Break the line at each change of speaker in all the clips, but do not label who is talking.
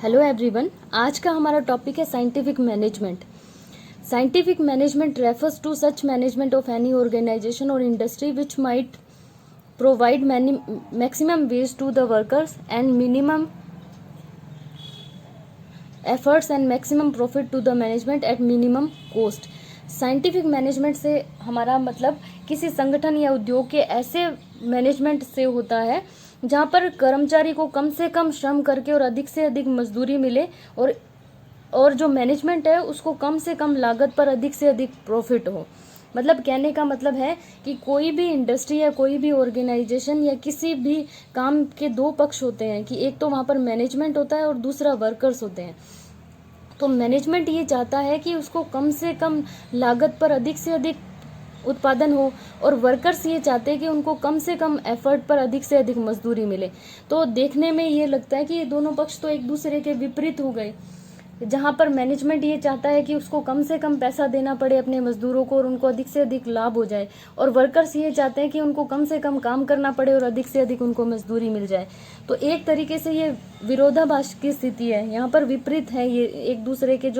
Hello everyone, आज का हमारा टॉपिक है scientific management. Scientific management refers to such management of any organisation और industry which might provide maximum wage to the workers and minimum efforts and maximum profit to the management at minimum cost. Scientific management से हमारा मतलब किसी संगठन या उद्योग के ऐसे मैनेजमेंट से होता है जहाँ पर कर्मचारी को कम से कम श्रम करके और अधिक से अधिक मजदूरी मिले और जो मैनेजमेंट है उसको कम से कम लागत पर अधिक से अधिक प्रॉफिट हो। मतलब कहने का मतलब है कि कोई भी इंडस्ट्री या कोई भी ऑर्गेनाइजेशन या किसी भी काम के दो पक्ष होते हैं कि एक तो वहाँ पर मैनेजमेंट होता है और दूसरा वर्कर्स होते हैं। तो मैनेजमेंट ये चाहता है कि उसको कम से कम लागत पर अधिक से अधिक उत्पादन हो और वर्कर्स ये चाहते हैं कि उनको कम से कम एफर्ट पर अधिक से अधिक मजदूरी मिले। तो देखने में ये लगता है कि ये दोनों पक्ष तो एक दूसरे के विपरीत हो गए, जहाँ पर मैनेजमेंट ये चाहता है कि उसको कम से कम पैसा देना पड़े अपने मजदूरों को और उनको अधिक से अधिक लाभ हो जाए, और वर्कर्स ये चाहते हैं कि उनको कम से कम काम करना पड़े और अधिक से अधिक उनको मजदूरी मिल जाए। तो एक तरीके से ये विरोधाभास की स्थिति है, यहाँ पर विपरीत है। ये एक दूसरे के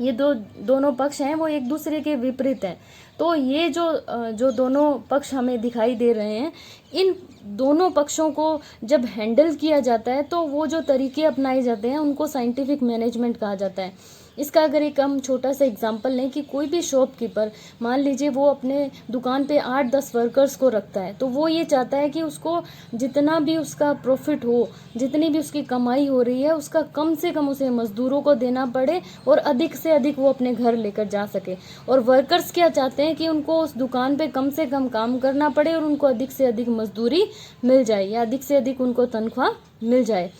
ये दोनों पक्ष हैं वो एक दूसरे के विपरीत हैं। तो ये जो दोनों पक्ष हमें दिखाई दे रहे हैं, इन दोनों पक्षों को जब हैंडल किया जाता है तो वो जो तरीके अपनाए जाते हैं उनको साइंटिफिक मैनेजमेंट कहा जाता है। इसका अगर एक हम छोटा सा एग्जांपल लें कि कोई भी शॉपकीपर, मान लीजिए वो अपने दुकान पे 8-10 वर्कर्स को रखता है, तो वो ये चाहता है कि उसको जितना भी उसका प्रॉफिट हो, जितनी भी उसकी कमाई हो रही है, उसका कम से कम उसे मजदूरों को देना पड़े और अधिक से अधिक वो अपने घर लेकर जा सके। और वर्कर्स क्या चाहते हैं कि उनको उस दुकान पे कम से कम काम करना पड़े और उनको अधिक से अधिक मजदूरी मिल जाए या अधिक से अधिक उनको तनख्वाह मिल जाए।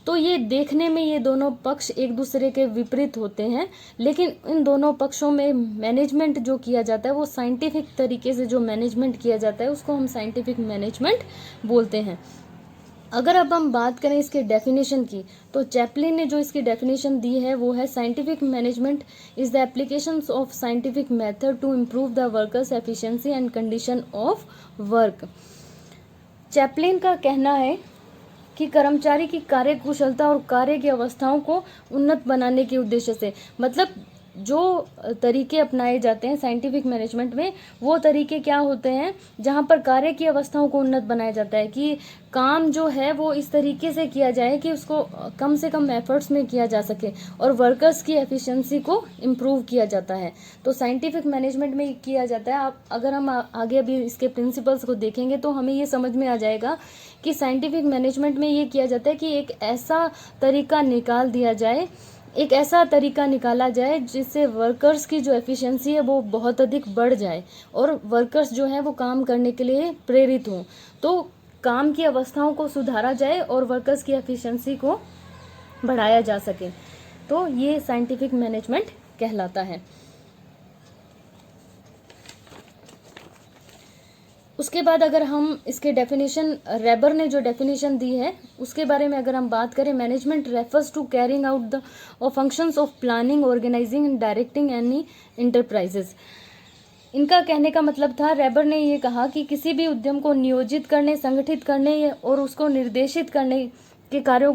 तो ये देखने में ये दोनों पक्ष एक दूसरे के विपरीत होते हैं, लेकिन इन दोनों पक्षों में मैनेजमेंट जो किया जाता है वो साइंटिफिक तरीके से जो मैनेजमेंट किया जाता है उसको हम साइंटिफिक मैनेजमेंट बोलते हैं। अगर अब हम बात करें इसके डेफिनेशन की, तो चैपलिन ने जो इसकी डेफिनेशन दी है वो है scientific management is the application of scientific method to improve the workers efficiency and condition of work. Chaplin का कहना है कि कर्मचारी की कार्य कुशलता और कार्य की अवस्थाओं को उन्नत बनाने के उद्देश्य से, मतलब जो तरीके अपनाए जाते हैं साइंटिफिक मैनेजमेंट में, वो तरीके क्या होते हैं जहाँ पर कार्य की अवस्थाओं को उन्नत बनाया जाता है कि काम जो है वो इस तरीके से किया जाए कि उसको कम से कम एफर्ट्स में किया जा सके और वर्कर्स की एफिशिएंसी को इम्प्रूव किया जाता है। तो साइंटिफिक मैनेजमेंट में किया जाता है। आप अगर हम आगे अभी इसके प्रिंसिपल्स को देखेंगे तो हमें ये समझ में आ जाएगा कि साइंटिफिक मैनेजमेंट में ये किया जाता है कि एक ऐसा तरीका निकाला जाए जिससे वर्कर्स की जो एफिशिएंसी है वो बहुत अधिक बढ़ जाए और वर्कर्स जो है वो काम करने के लिए प्रेरित हों। तो काम की अवस्थाओं को सुधारा जाए और वर्कर्स की एफिशिएंसी को बढ़ाया जा सके। तो ये साइंटिफिक मैनेजमेंट कहलाता है। उसके बाद अगर हम इसके डेफिनेशन, रेबर ने जो डेफिनेशन दी है उसके बारे में अगर हम बात करें, management refers to carrying out the functions of planning, organizing and directing any enterprises. इनका कहने का मतलब था, रेबर ने ये कहा कि किसी भी उद्यम को नियोजित करने, संगठित करने और उसको निर्देशित करने के कार्यों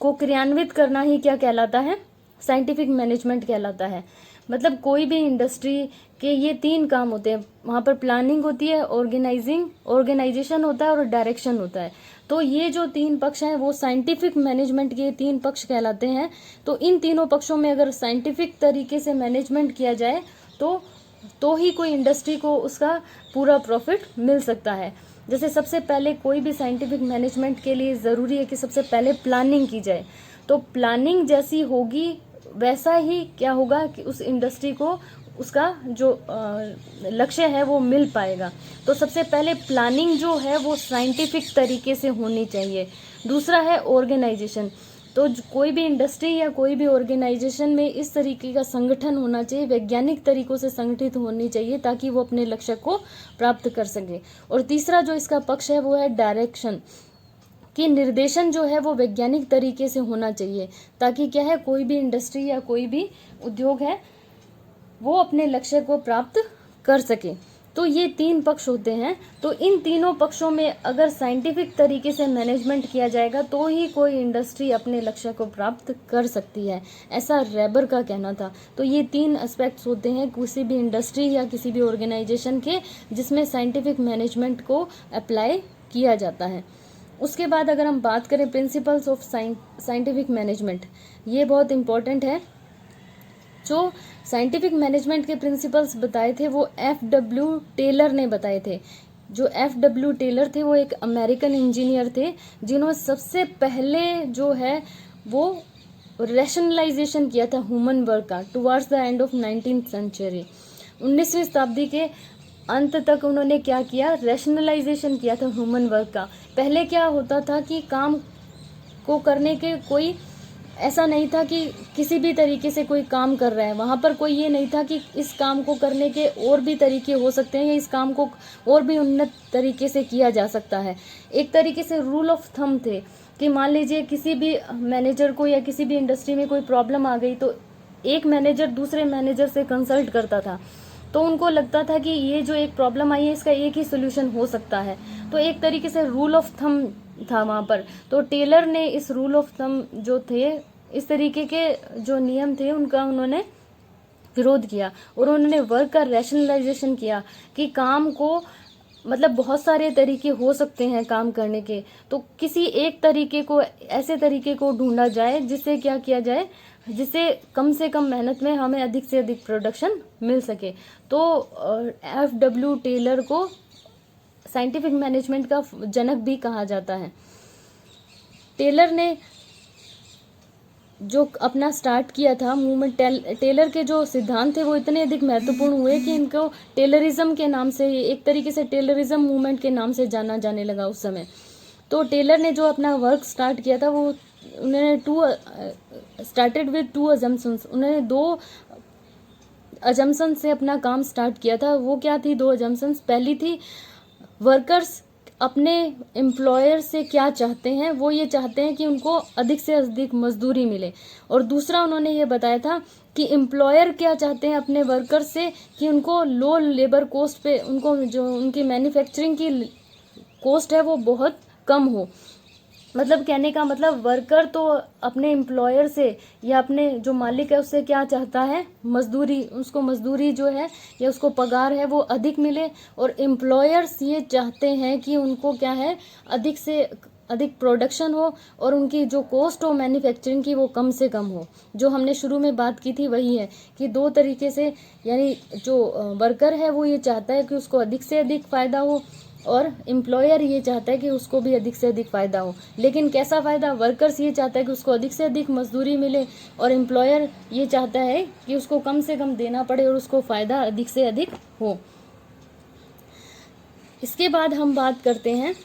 को क्रियान्वित करना ही क्या कहलाता है, साइंटिफिक मैनेजमेंट कहलाता है। मतलब कोई भी इंडस्ट्री के ये 3 काम होते हैं, वहाँ पर प्लानिंग होती है, ऑर्गेनाइजेशन होता है और डायरेक्शन होता है। तो ये जो 3 पक्ष हैं वो साइंटिफिक मैनेजमेंट के 3 पक्ष कहलाते हैं। तो इन तीनों पक्षों में अगर साइंटिफिक तरीके से मैनेजमेंट किया जाए तो ही कोई इंडस्ट्री को उसका पूरा प्रॉफिट मिल सकता है। जैसे सबसे पहले कोई भी साइंटिफिक मैनेजमेंट के लिए ज़रूरी है कि सबसे पहले प्लानिंग की जाए। तो प्लानिंग जैसी होगी वैसा ही क्या होगा कि उस इंडस्ट्री को उसका जो लक्ष्य है वो मिल पाएगा। तो सबसे पहले प्लानिंग जो है वो साइंटिफिक तरीके से होनी चाहिए। दूसरा है ऑर्गेनाइजेशन। तो कोई भी इंडस्ट्री या कोई भी ऑर्गेनाइजेशन में इस तरीके का संगठन होना चाहिए, वैज्ञानिक तरीकों से संगठित होनी चाहिए ताकि वो अपने लक्ष्य को प्राप्त कर सके। और तीसरा जो इसका पक्ष है वो है डायरेक्शन, कि निर्देशन जो है वो वैज्ञानिक तरीके से होना चाहिए ताकि क्या है, कोई भी इंडस्ट्री या कोई भी उद्योग है वो अपने लक्ष्य को प्राप्त कर सके। तो ये 3 पक्ष होते हैं। तो इन तीनों पक्षों में अगर साइंटिफिक तरीके से मैनेजमेंट किया जाएगा तो ही कोई इंडस्ट्री अपने लक्ष्य को प्राप्त कर सकती है, ऐसा रेबर का कहना था। तो ये 3 एस्पेक्ट्स होते हैं किसी भी इंडस्ट्री या किसी भी ऑर्गेनाइजेशन के, जिसमें साइंटिफिक मैनेजमेंट को अप्लाई किया जाता है। उसके बाद अगर हम बात करें प्रिंसिपल्स ऑफ साइंटिफिक मैनेजमेंट, ये बहुत इंपॉर्टेंट है। जो साइंटिफिक मैनेजमेंट के प्रिंसिपल्स बताए थे वो F.W. टेलर ने बताए थे। जो F.W. टेलर थे वो एक अमेरिकन इंजीनियर थे, जिन्होंने सबसे पहले जो है वो रैशनलाइजेशन किया था ह्यूमन वर्क का towards the end of 19th century. 19वीं शताब्दी के अंत तक उन्होंने क्या किया, रैशनलाइजेशन किया था ह्यूमन वर्क का। पहले क्या होता था कि काम को करने के कोई ऐसा नहीं था कि किसी भी तरीके से कोई काम कर रहा है, वहाँ पर कोई ये नहीं था कि इस काम को करने के और भी तरीके हो सकते हैं या इस काम को और भी उन्नत तरीके से किया जा सकता है। एक तरीके से रूल ऑफ थंब थे कि मान लीजिए किसी भी मैनेजर को या किसी भी इंडस्ट्री में कोई प्रॉब्लम आ गई तो एक मैनेजर दूसरे मैनेजर से कंसल्ट करता था, तो उनको लगता था कि ये जो एक प्रॉब्लम आई है इसका एक ही सोल्यूशन हो सकता है। तो एक तरीके से रूल ऑफ थंब था वहाँ पर। तो टेलर ने इस रूल ऑफ थंब जो थे, इस तरीके के जो नियम थे उनका उन्होंने विरोध किया और उन्होंने वर्क का रैशनलाइजेशन किया कि काम को मतलब बहुत सारे तरीके हो सकते हैं काम करने के, तो किसी एक तरीके को, ऐसे तरीके को ढूंढा जाए जिससे क्या किया जाए, जिससे कम से कम मेहनत में हमें अधिक से अधिक प्रोडक्शन मिल सके। तो F.W. टेलर को साइंटिफिक मैनेजमेंट का जनक भी कहा जाता है। टेलर ने जो अपना स्टार्ट किया था मूवमेंट, टेलर के जो सिद्धांत थे वो इतने अधिक महत्वपूर्ण हुए कि इनको टेलरिज्म के नाम से, एक तरीके से टेलरिज्म मूवमेंट के नाम से जाना जाने लगा उस समय। तो टेलर ने जो अपना वर्क स्टार्ट किया था वो उन्होंने स्टार्टेड विद 2 अजम्पशंस, उन्होंने 2 अजम्पशन से अपना काम स्टार्ट किया था। वो क्या थी 2 अजम्पशंस? पहली थी वर्कर्स अपने एम्प्लॉयर से क्या चाहते हैं, वो ये चाहते हैं कि उनको अधिक से अधिक मजदूरी मिले। और दूसरा उन्होंने ये बताया था कि एम्प्लॉयर क्या चाहते हैं अपने वर्कर से कि उनको लो लेबर कॉस्ट पे, उनको जो उनकी मैन्युफैक्चरिंग की कॉस्ट है वो बहुत कम हो। मतलब कहने का मतलब वर्कर तो अपने एम्प्लॉयर से या अपने जो मालिक है उससे क्या चाहता है, मजदूरी, उसको मजदूरी जो है या उसको पगार है वो अधिक मिले। और एम्प्लॉयर्स ये चाहते हैं कि उनको क्या है, अधिक से अधिक प्रोडक्शन हो और उनकी जो कॉस्ट हो मैन्युफैक्चरिंग की वो कम से कम हो। जो हमने शुरू में बात की थी वही है कि 2 तरीके से, यानी जो वर्कर है वो ये चाहता है कि उसको अधिक से अधिक फ़ायदा हो और एम्प्लॉयर ये चाहता है कि उसको भी अधिक से अधिक फ़ायदा हो। लेकिन कैसा फ़ायदा? वर्कर्स ये चाहता है कि उसको अधिक से अधिक मजदूरी मिले और एम्प्लॉयर ये चाहता है कि उसको कम से कम देना पड़े और उसको फ़ायदा अधिक से अधिक हो। इसके बाद हम बात करते हैं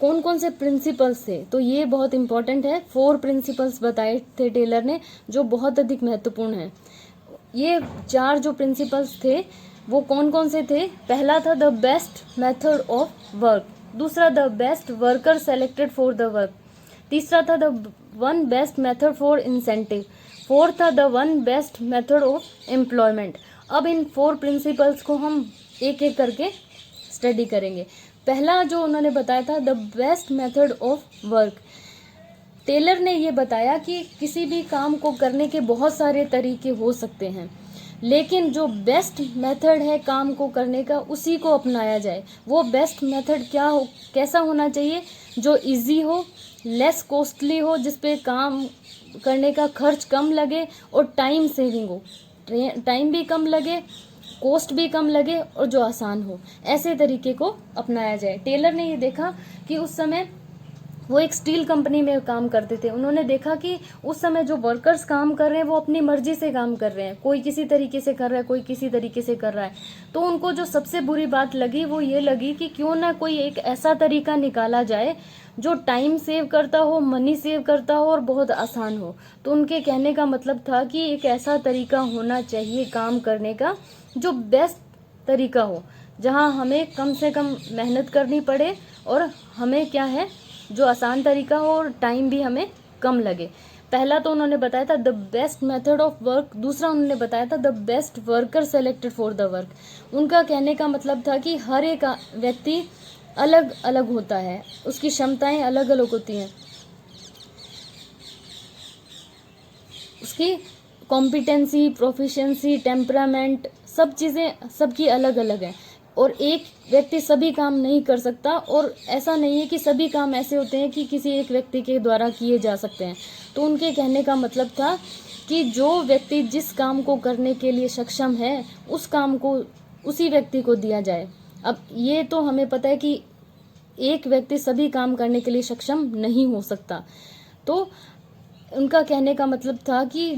कौन कौन से प्रिंसिपल्स थे। तो ये बहुत इंपॉर्टेंट है, 4 प्रिंसिपल्स बताए थे टेलर ने जो बहुत अधिक महत्वपूर्ण हैं। ये 4 जो प्रिंसिपल्स थे वो कौन कौन से थे? पहला था the best method of work, दूसरा the best worker selected for the work, तीसरा था the one best method for incentive, fourth था the one best method of employment. अब इन 4 प्रिंसिपल्स को हम एक एक करके स्टडी करेंगे। पहला जो उन्होंने बताया था the best method of work. Taylor ने ये बताया कि किसी भी काम को करने के बहुत सारे तरीके हो सकते हैं, लेकिन जो बेस्ट मेथड है काम को करने का उसी को अपनाया जाए। वो बेस्ट मेथड क्या हो, कैसा होना चाहिए? जो इजी हो, लेस कॉस्टली हो, जिस पे काम करने का खर्च कम लगे और टाइम सेविंग हो, टाइम भी कम लगे, कॉस्ट भी कम लगे और जो आसान हो, ऐसे तरीके को अपनाया जाए। टेलर ने ये देखा कि उस समय वो एक स्टील कंपनी में काम करते थे। उन्होंने देखा कि उस समय जो वर्कर्स काम कर रहे हैं वो अपनी मर्जी से काम कर रहे हैं, कोई किसी तरीके से कर रहा है, कोई किसी तरीके से कर रहा है। तो उनको जो सबसे बुरी बात लगी वो ये लगी कि क्यों ना कोई एक ऐसा तरीका निकाला जाए जो टाइम सेव करता हो, मनी सेव करता हो और बहुत आसान हो। तो उनके कहने का मतलब था कि एक ऐसा तरीका होना चाहिए काम करने का जो बेस्ट तरीका हो, जहाँ हमें कम से कम मेहनत करनी पड़े और हमें क्या है, जो आसान तरीका हो और टाइम भी हमें कम लगे। पहला तो उन्होंने बताया था the best method of work, दूसरा उन्होंने बताया था the best worker selected for the work. उनका कहने का मतलब था कि हर एक व्यक्ति अलग अलग होता है, उसकी क्षमताएं अलग अलग होती हैं, उसकी कॉम्पिटेंसी, प्रोफिशिएंसी, टेम्परामेंट, सब चीज़ें सबकी अलग अलग हैं और एक व्यक्ति सभी काम नहीं कर सकता। और ऐसा नहीं है कि सभी काम ऐसे होते हैं कि किसी एक व्यक्ति के द्वारा किए जा सकते हैं। तो उनके कहने का मतलब था कि जो व्यक्ति जिस काम को करने के लिए सक्षम है उस काम को उसी व्यक्ति को दिया जाए। अब ये तो हमें पता है कि एक व्यक्ति सभी काम करने के लिए सक्षम नहीं हो सकता। तो उनका कहने का मतलब था कि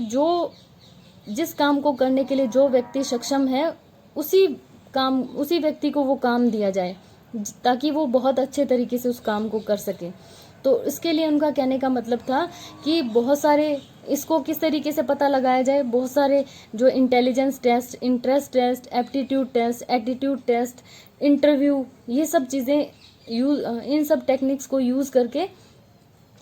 जिस काम को करने के लिए जो व्यक्ति सक्षम है उसी व्यक्ति को वो काम दिया जाए ताकि वो बहुत अच्छे तरीके से उस काम को कर सके। तो इसके लिए उनका कहने का मतलब था कि बहुत सारे इसको किस तरीके से पता लगाया जाए, बहुत सारे जो intelligence test, interest test, aptitude test, attitude test, interview, ये सब चीज़ें इन सब टेक्निक्स को यूज़ करके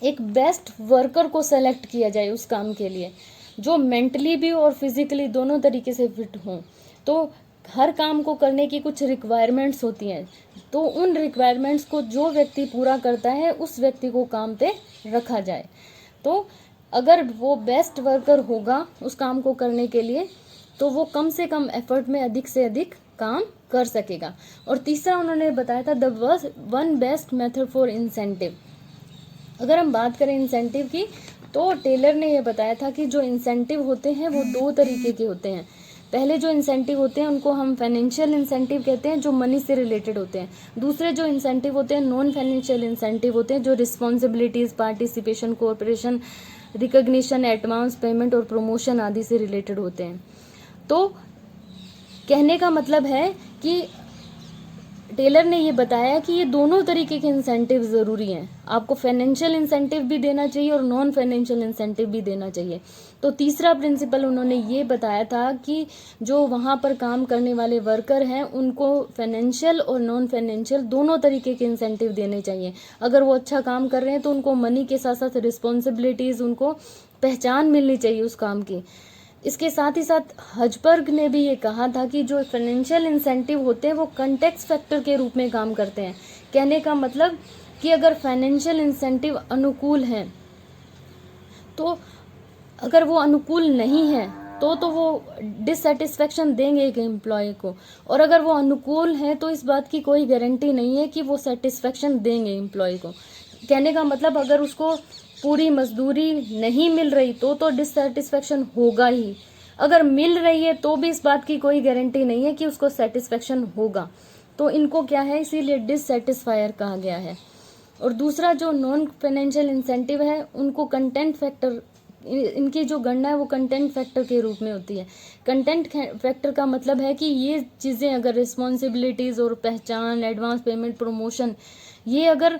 एक बेस्ट वर्कर को सेलेक्ट किया जाए उस काम के लिए, जो मेंटली भी और फिजिकली दोनों तरीके से फिट हों। तो हर काम को करने की कुछ रिक्वायरमेंट्स होती हैं, तो उन रिक्वायरमेंट्स को जो व्यक्ति पूरा करता है उस व्यक्ति को काम पे रखा जाए। तो अगर वो बेस्ट वर्कर होगा उस काम को करने के लिए तो वो कम से कम एफर्ट में अधिक से अधिक काम कर सकेगा। और तीसरा उन्होंने बताया था the one best method for incentive. अगर हम बात करें इंसेंटिव की तो टेलर ने यह बताया था कि जो इंसेंटिव होते हैं वो दो तरीके के होते हैं। पहले जो इंसेंटिव होते हैं उनको हम फाइनेंशियल इंसेंटिव कहते हैं, जो मनी से रिलेटेड होते हैं। दूसरे जो इंसेंटिव होते हैं नॉन फाइनेंशियल इंसेंटिव होते हैं, जो responsibilities, participation, cooperation, recognition, advance payment और प्रमोशन आदि से रिलेटेड होते हैं। तो कहने का मतलब है कि टेलर ने ये बताया कि ये दोनों तरीके के इंसेंटिव ज़रूरी हैं। आपको फाइनेंशियल इंसेंटिव भी देना चाहिए और नॉन फाइनेंशियल इंसेंटिव भी देना चाहिए। तो तीसरा प्रिंसिपल उन्होंने ये बताया था कि जो वहाँ पर काम करने वाले वर्कर हैं उनको फाइनेंशियल और नॉन फाइनेंशियल दोनों तरीके के इंसेंटिव देने चाहिए। अगर वो अच्छा काम कर रहे हैं तो उनको मनी के साथ साथ रिस्पॉन्सिबिलिटीज़, उनको पहचान मिलनी चाहिए उस काम की। इसके साथ ही साथ हजबर्ग ने भी ये कहा था कि जो फाइनेंशियल इंसेंटिव होते हैं वो कंटेक्स्ट फैक्टर के रूप में काम करते हैं। कहने का मतलब कि अगर फाइनेंशियल इंसेंटिव अनुकूल हैं तो अगर वो अनुकूल नहीं है तो वो डिससेटिस्फैक्शन देंगे एक एम्प्लॉय को, और अगर वो अनुकूल हैं तो इस बात की कोई गारंटी नहीं है कि वो सेटिस्फैक्शन देंगे एम्प्लॉय को। कहने का मतलब अगर उसको पूरी मजदूरी नहीं मिल रही तो डिससेटिस्फैक्शन होगा ही, अगर मिल रही है तो भी इस बात की कोई गारंटी नहीं है कि उसको सेटिस्फैक्शन होगा। तो इनको क्या है, इसीलिए डिससेटिस्फायर कहा गया है। और दूसरा जो नॉन फाइनेंशियल इंसेंटिव है उनको कंटेंट फैक्टर, इनकी जो गणना है वो कंटेंट फैक्टर के रूप में होती है। कंटेंट फैक्टर का मतलब है कि ये चीज़ें अगर रिस्पॉन्सिबिलिटीज़ और पहचान, एडवांस पेमेंट, प्रमोशन, ये अगर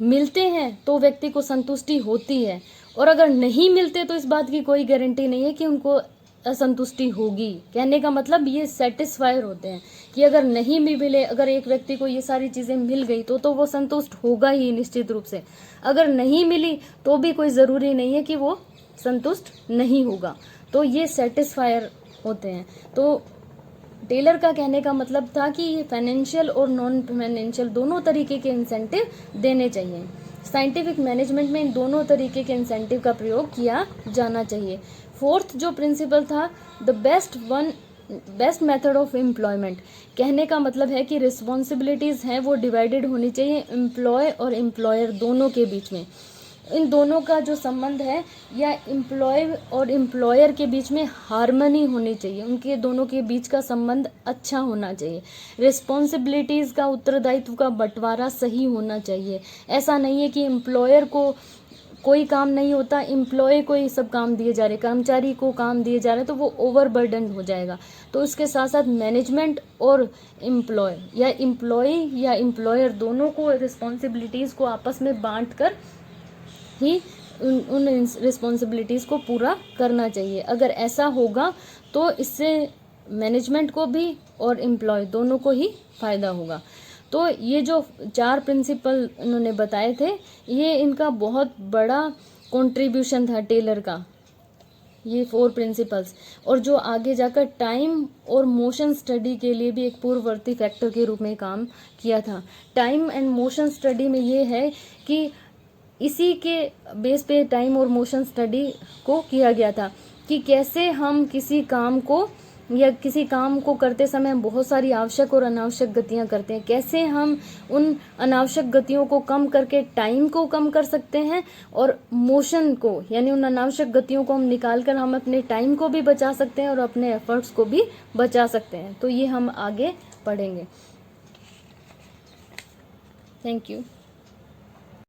मिलते हैं तो व्यक्ति को संतुष्टि होती है, और अगर नहीं मिलते तो इस बात की कोई गारंटी नहीं है कि उनको असंतुष्टि होगी। कहने का मतलब ये सेटिस्फायर होते हैं कि अगर नहीं भी मिले, अगर एक व्यक्ति को ये सारी चीज़ें मिल गई तो वो संतुष्ट होगा ही निश्चित रूप से। अगर नहीं मिली तो भी कोई ज़रूरी नहीं है कि वो संतुष्ट नहीं होगा। तो ये सेटिस्फायर होते हैं। तो टेलर का कहने का मतलब था कि ये फाइनेंशियल और नॉन फाइनेंशियल दोनों तरीके के इंसेंटिव देने चाहिए। साइंटिफिक मैनेजमेंट में इन दोनों तरीके के इंसेंटिव का प्रयोग किया जाना चाहिए। फोर्थ जो प्रिंसिपल था the best method of employment. कहने का मतलब है कि रिस्पॉन्सिबिलिटीज़ हैं वो डिवाइडेड होनी चाहिए एम्प्लॉय और एम्प्लॉयर दोनों के बीच में। इन दोनों का जो संबंध है या एम्प्लॉय और एम्प्लॉयर के बीच में हार्मनी होनी चाहिए, उनके दोनों के बीच का संबंध अच्छा होना चाहिए। रिस्पॉन्सिबिलिटीज़ का, उत्तरदायित्व का बंटवारा सही होना चाहिए। ऐसा नहीं है कि एम्प्लॉयर को कोई काम नहीं होता, एम्प्लॉय को ही सब काम दिए जा रहे, कर्मचारी को काम दिए जा रहे, तो वो ओवरबर्डन हो जाएगा। तो इसके साथ साथ मैनेजमेंट और एम्प्लॉय या एम्प्लॉयर दोनों को रिस्पॉन्सिबिलिटीज़ को आपस में बांट कर ही उन रिस्पॉन्सिबिलिटीज़ को पूरा करना चाहिए। अगर ऐसा होगा तो इससे मैनेजमेंट को भी और एम्प्लॉय दोनों को ही फ़ायदा होगा। तो ये जो 4 प्रिंसिपल इन्होंने बताए थे, ये इनका बहुत बड़ा कंट्रीब्यूशन था टेलर का, ये 4 प्रिंसिपल्स। और जो आगे जाकर टाइम और मोशन स्टडी के लिए भी एक पूर्ववर्ती फैक्टर के रूप में काम किया था। टाइम एंड मोशन स्टडी में ये है कि इसी के बेस पे टाइम और मोशन स्टडी को किया गया था कि कैसे हम किसी काम को या किसी काम को करते समय बहुत सारी आवश्यक और अनावश्यक गतियां करते हैं, कैसे हम उन अनावश्यक गतियों को कम करके टाइम को कम कर सकते हैं और मोशन को यानी उन अनावश्यक गतियों को हम निकाल कर हम अपने टाइम को भी बचा सकते हैं और अपने एफर्ट्स को भी बचा सकते हैं। तो ये हम आगे पढ़ेंगे। Thank you.